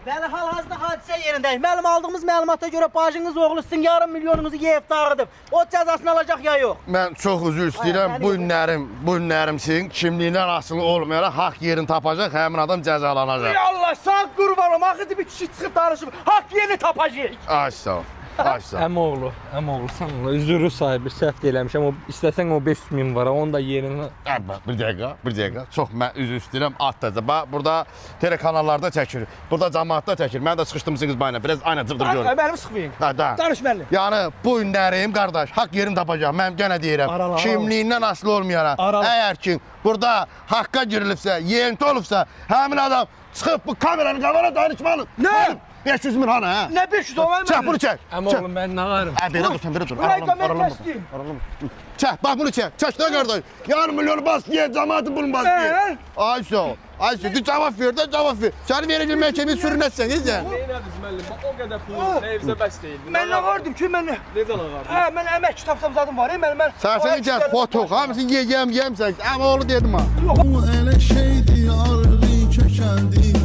Bəli, hal-hazırda hadisə yerindəyik. Mənim aldığımız məlumata görə bacınız oğlu sizin yarım milyonunuzu yeyib dağıdıb. O cəzasını alacaq ya yox? Mən çox üzr istəyirəm. Bu günlərim sizin kimliyindən asılı olmayaraq haqq yerini tapacaq, həmin adam cəzalanacaq. Ey Allah, sağ qurban olum. Axı bir kişi çıxıb danışıb. Haqq yerini tapacaq. Ay sağ ol. Ay sağ ol. Əmoğlu, sən ona üzrü sahibi səhv eləmişəm. O istəsən o 500 min var, onu da yerinə. Bir dəqiqə. Çox mən üzr istəyirəm. Atdaca. Bax, burada telekanallarda çəkir. Burada cəmaatda çəkir. Mən də çıxışdımsınız bayına. Biraz ayna cırdır görün. Mənim sıxmayın. Da. Danış mənimlə. Yəni bu günlərim qardaş, haqq yerini tapacaq. Mən yenə deyirəm. Arala. Kimliyindən asılı olmayaraq. Arala. Əgər ki burada haqqa girilibsə, yeyinti olubsa, həmin adam çıxıb bu kameranın qabağına danışmalı. Nə? 500 min hana, hə? Nə 500 olay Çək, bunu çək. Əmoğlu, mən nə varım? Belə dur, sən belə dur. Burayı da mən kəsdim. Çək, bax bunu çək. Çək də qardaş. Yarım milyonu bas, ye, cəmaatı bunu bas, ye. Ay sağ ol. Ay sağ ol. Cavab ver də, cavab ver. Səni verəcək məhkəməyə sürünəsən, necə? Neynədiniz müəllim? Bax, o qədər pul evimizə bəs deyil. Mən nə vardım ki, mən... Necə alağardım? Hə, mən əmək kitabsam zadım var, mən... Sərsən gəl, foto, hamısını yeyəm sən. Amma oğlu dedim ha. O elə şeydi, ardı kökəldi.